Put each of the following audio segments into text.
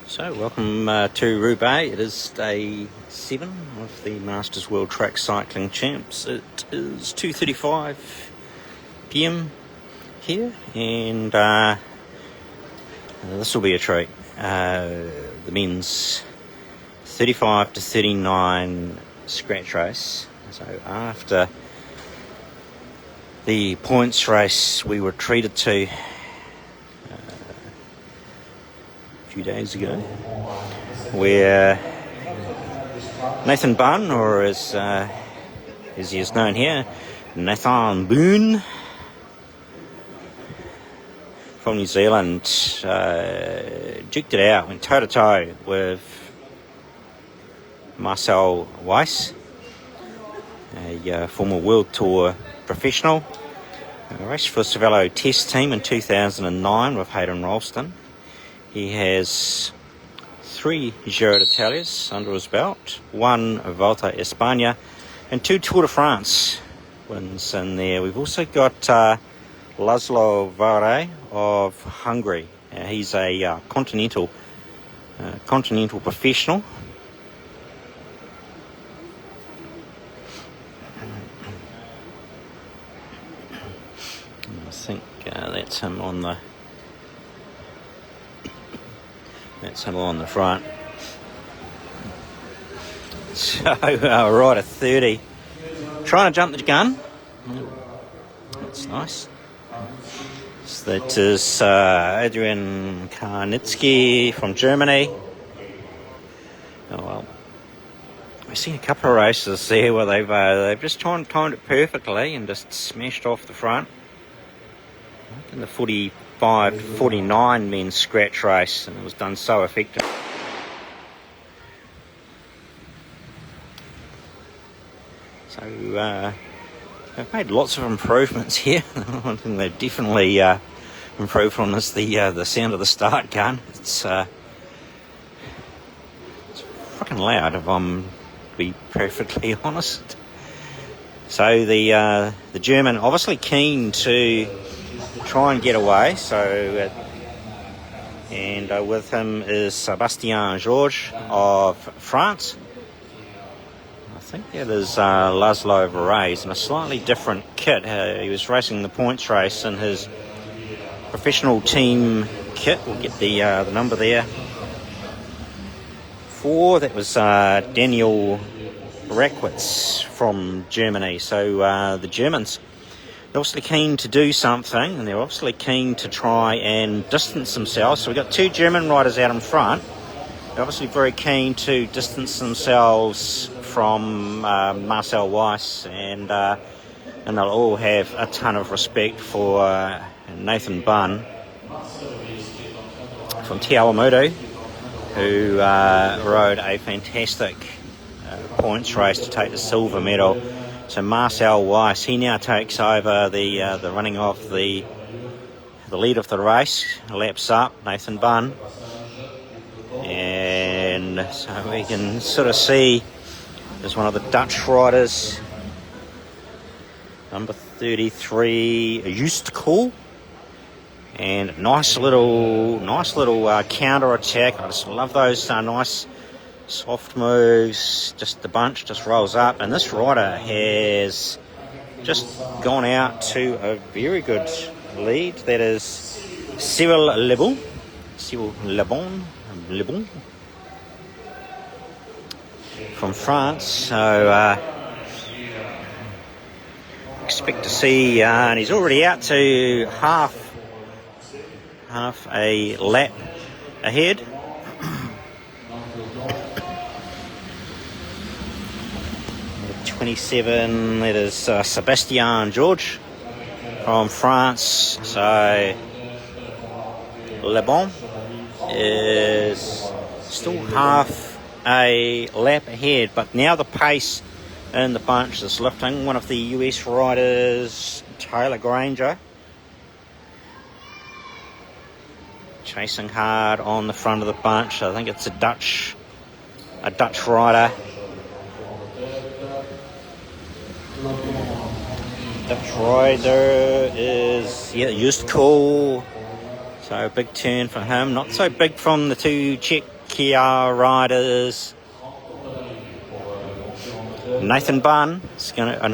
So welcome to Roubaix. It is day 7 of the Masters World Track Cycling Champs. It is 2:35 p.m. here, and this will be a treat. The men's 35 to 39 scratch race. So after the points race we were treated to few days ago, where Nathan Bunn, or as he is known here, Nathan Boone from New Zealand, juked it out, went toe to toe with Marcel Weiss, a former World Tour professional. Raced for the Cervelo Test Team in 2009 with Hayden Ralston. He has 3 Giro d'Italias under his belt, 1 Volta a España, and 2 Tour de France wins in there. We've also got Laszlo Vare of Hungary. He's a continental professional. I think that's him on the front. So right at 30, trying to jump the gun. That's nice. So that is Adrian Karnitsky from Germany. Oh well, we've seen a couple of races there where they've just timed it perfectly and just smashed off the front. In the 45 to 49 men's scratch race, and it was done so effective. So they've made lots of improvements here. One thing they've definitely improved on is the sound of the start gun. It's fucking loud, if I'm to be perfectly honest. So the German obviously keen to try and get away, so and with him is Sébastien Georges of France. I think that is Laszlo Vare in a slightly different kit. He was racing the points race in his professional team kit. We'll get the number there. 4, that was Daniel Rackwitz from Germany. So the Germans, they're obviously keen to do something, and they're obviously keen to try and distance themselves. So we've got 2 German riders out in front. They're obviously very keen to distance themselves from Marcel Weiss, and they'll all have a ton of respect for Nathan Bunn from Te Awamutu, who rode a fantastic points race to take the silver medal. So Marcel Weiss, he now takes over the running of the lead of the race, laps up Nathan Bunn, and so we can sort of see there's one of the Dutch riders, number 33, Just Cool, and nice little counter attack. I just love those nice soft moves. Just the bunch just rolls up, and this rider has just gone out to a very good lead. That is Cyril Lebon from France. So expect to see, and he's already out to half a lap ahead. 27, that is Sébastien Georges from France. So Le Bon is still half a lap ahead, but now the pace in the bunch is lifting. One of the US riders, Taylor Granger, chasing hard on the front of the bunch. I think it's a Dutch rider. Dutch rider is Just Cool. So a big turn for him. Not so big from the 2 Czech Czechia riders. Nathan Bunn is going to...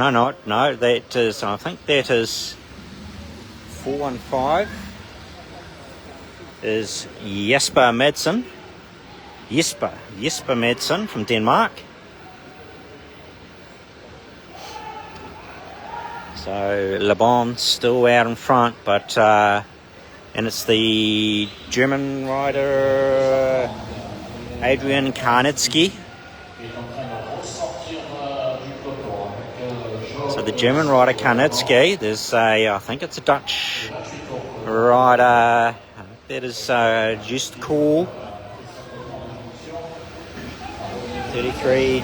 No, that is... I think that is 415 is Jesper Madsen. Jesper Madsen from Denmark. So Le Bon still out in front, but and it's the German rider Adrian Karnitsky. So the German rider Karnitsky, there's I think it's a Dutch rider, that is Just Cool. 33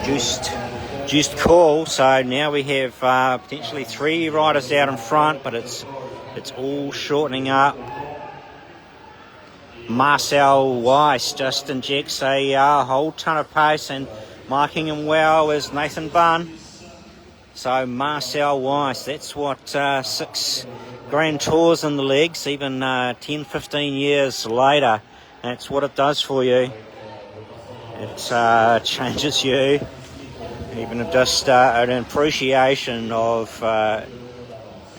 Just Cool. So now we have potentially 3 riders out in front, but it's all shortening up. Marcel Weiss just injects a whole ton of pace, and marking him well is Nathan Bunn. So Marcel Weiss, that's what 6 Grand Tours in the legs, even 10, 15 years later, that's what it does for you. It changes you, even just an appreciation of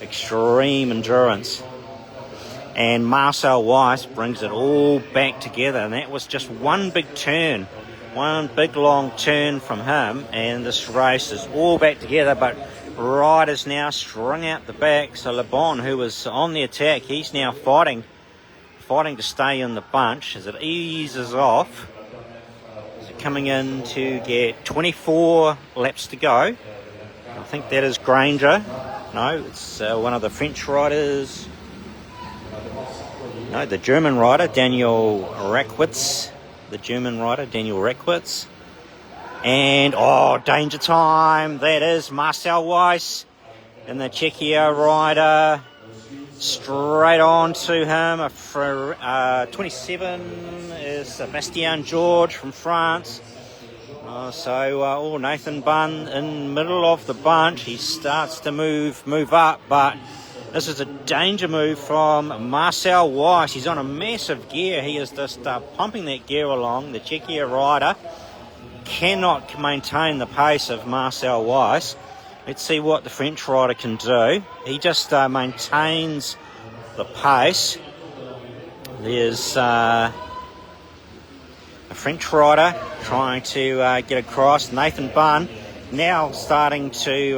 extreme endurance. And Marcel Weiss brings it all back together, and that was just one big turn, one big long turn from him, and this race is all back together. But riders now strung out the back. So Le Bon, who was on the attack, he's now fighting to stay in the bunch as it eases off. So coming in to get 24 laps to go. I think that is Granger. No, it's one of the French riders. No, the German rider, Daniel Rackwitz. And, danger time. That is Marcel Weiss. And the Czechia rider straight on to him. For 27 is Sebastian George from France. Nathan Bunn in middle of the bunch. He starts to move up, but this is a danger move from Marcel Weiss. He's on a massive gear. He is just pumping that gear along. The Czechia rider cannot maintain the pace of Marcel Weiss. Let's see what the French rider can do. He just maintains the pace. There's a French rider trying to get across. Nathan Bunn now starting to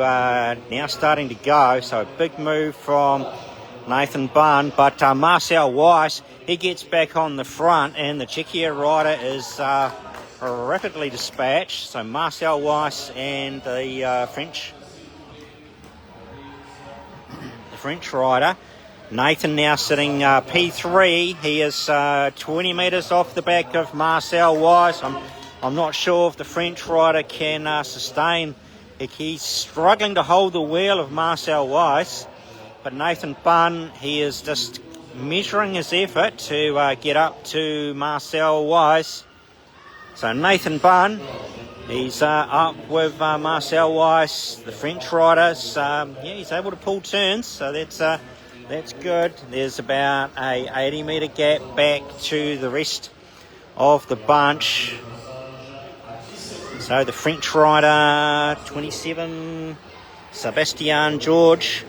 go. So a big move from Nathan Bunn, but Marcel Weiss, he gets back on the front, and the Czechia rider is rapidly dispatched. So Marcel Weiss and the French rider Nathan now sitting P3. He is 20 metres off the back of Marcel Weiss. I'm not sure if the French rider can sustain. He's struggling to hold the wheel of Marcel Weiss, but Nathan Bunn, he is just measuring his effort to get up to Marcel Weiss. So Nathan Bunn, he's up with Marcel Weiss. The French riders, he's able to pull turns, so that's good. There's about a 80 metre gap back to the rest of the bunch. So the French rider, 27, Sebastian George,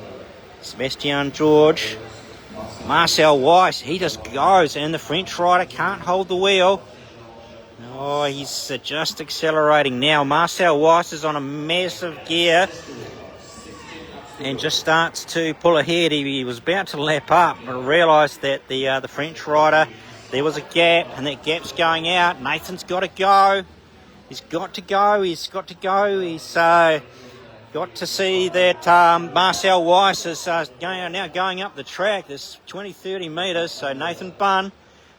Marcel Weiss, he just goes, and the French rider can't hold the wheel. Oh, he's just accelerating now. Marcel Weiss is on a massive gear and just starts to pull ahead. He was about to lap up, but realised that the French rider, there was a gap, and that gap's going out. Nathan's got to go. He's got to go. He's got to see that Marcel Weiss is going up the track. There's 20-30 metres. So Nathan Bunn,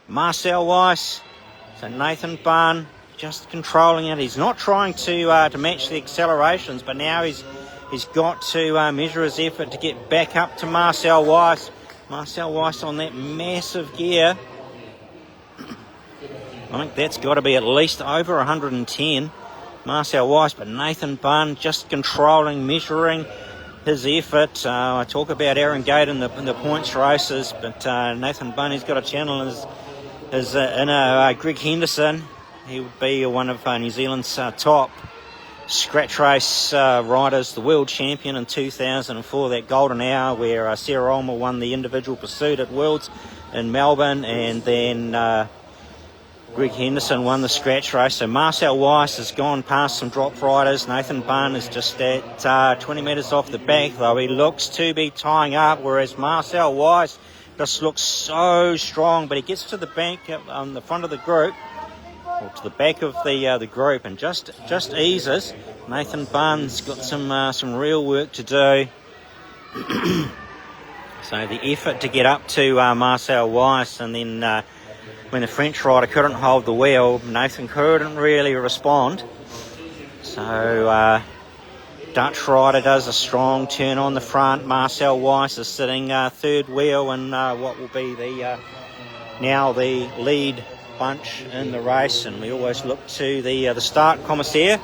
Marcel Weiss. So Nathan Bunn just controlling it. He's not trying to match the accelerations, but now he's got to measure his effort to get back up to Marcel Weiss. Marcel Weiss on that massive gear. I think that's got to be at least over 110. Marcel Weiss, but Nathan Bunn just controlling, measuring his effort. I talk about Aaron Gate in the points races, but Nathan Bunn, he's got a channel in his inner Greg Henderson. he would be one of New Zealand's top scratch race riders, the world champion in 2004, that golden hour where Sarah Ulmer won the individual pursuit at Worlds in Melbourne, and then Greg Henderson won the scratch race. So Marcel Weiss has gone past some drop riders. Nathan Bunn is just at 20 metres off the back, though he looks to be tying up, whereas Marcel Weiss just looks so strong, but he gets to the bank on the front of the group, or to the back of the group, and just eases. Nathan Bunn's got some real work to do. So the effort to get up to Marcel Weiss, and then when the French rider couldn't hold the wheel, Nathan couldn't really respond. So Dutch rider does a strong turn on the front. Marcel Weiss is sitting third wheel in what will be now the lead bunch in the race, and we always look to the start commissaire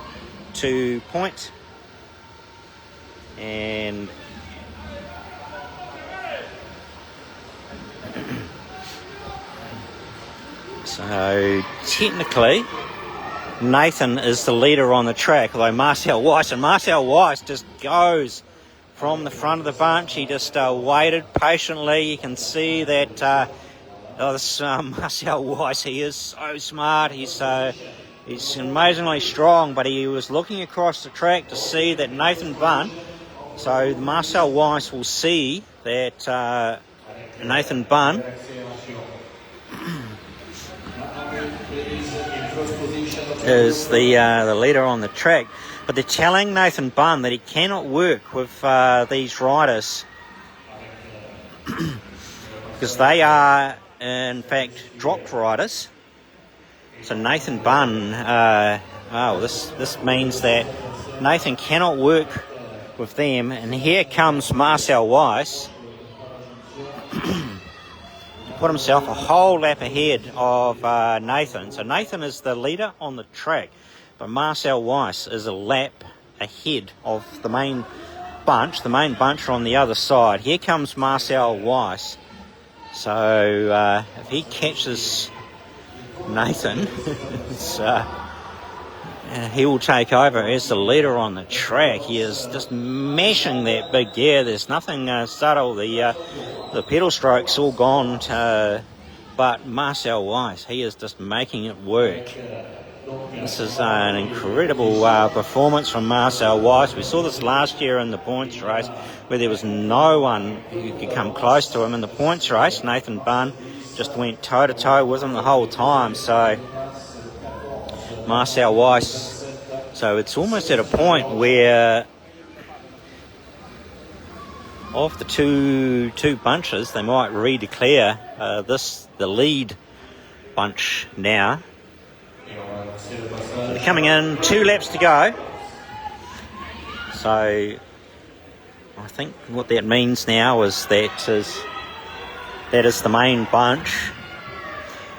to point. And so technically Nathan is the leader on the track, although Marcel Weiss just goes from the front of the bunch. He just waited patiently. You can see that this Marcel Weiss, he is so smart. He's amazingly strong, but he was looking across the track to see that Nathan Bunn, so Marcel Weiss will see that Nathan Bunn is the leader on the track, but they're telling Nathan Bunn that he cannot work with these riders because they are in fact dropped riders. So Nathan Bunn, this means that Nathan cannot work with them, and here comes Marcel Weiss put himself a whole lap ahead of Nathan. So Nathan is the leader on the track, but Marcel Weiss is a lap ahead of the main bunch. The main bunch are on the other side. Here comes Marcel Weiss. So if he catches Nathan, he will take over as the leader on the track. He is just mashing that big gear. There's nothing subtle. The pedal stroke's all gone, but Marcel Weiss, he is just making it work. This is an incredible performance from Marcel Weiss. We saw this last year in the points race, where there was no one who could come close to him in the points race. Nathan Bunn just went toe-to-toe with him the whole time. So Marcel Weiss, so it's almost at a point where of the two bunches, they might redeclare the lead bunch now. So they're coming in, 2 laps to go. So I think what that means now is that is the main bunch.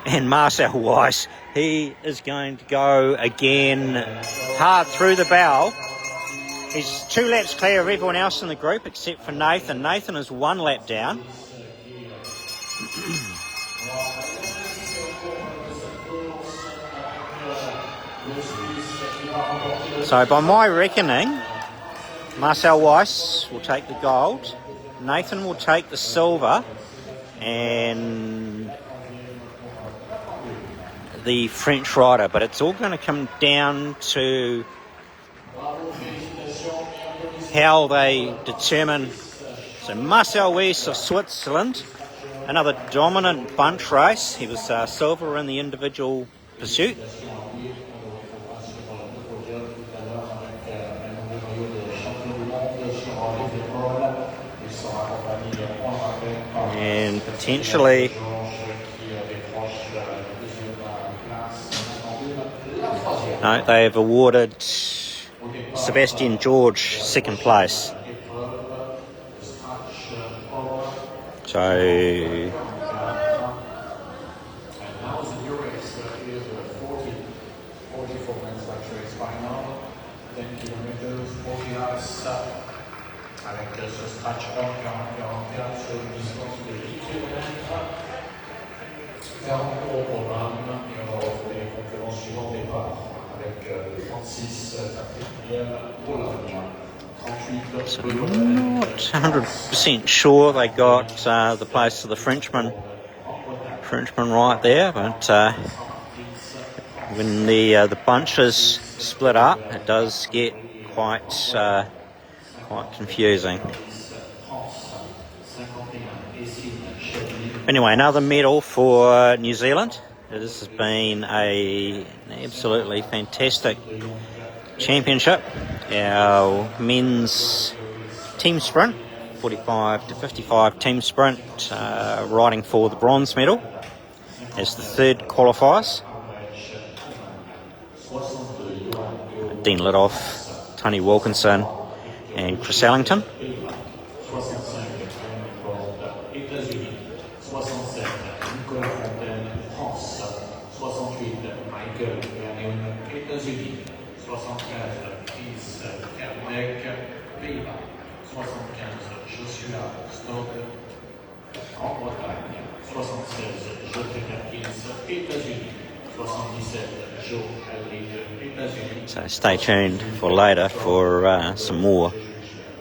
And Marcel Weiss, he is going to go again hard through the bell. He's 2 laps clear of everyone else in the group except for Nathan. Nathan is 1 lap down. So by my reckoning, Marcel Weiss will take the gold, Nathan will take the silver, and the French rider. But it's all going to come down to how they determine. So Marcel Weiss of Switzerland, another dominant bunch race. He was silver in the individual pursuit. And potentially no, they have awarded Sebastian George 2nd place. So So I'm not 100% sure they got the place to the Frenchman right there, but when the bunches split up, it does get quite confusing. Anyway, another medal for New Zealand. This has been an absolutely fantastic championship. Our men's team sprint, 45 to 55 team sprint, riding for the bronze medal as the third qualifiers. Dean Lidoff, Tony Wilkinson and Chris Ellington. So stay tuned for later for some more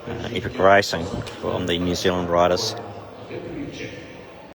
epic racing from the New Zealand riders.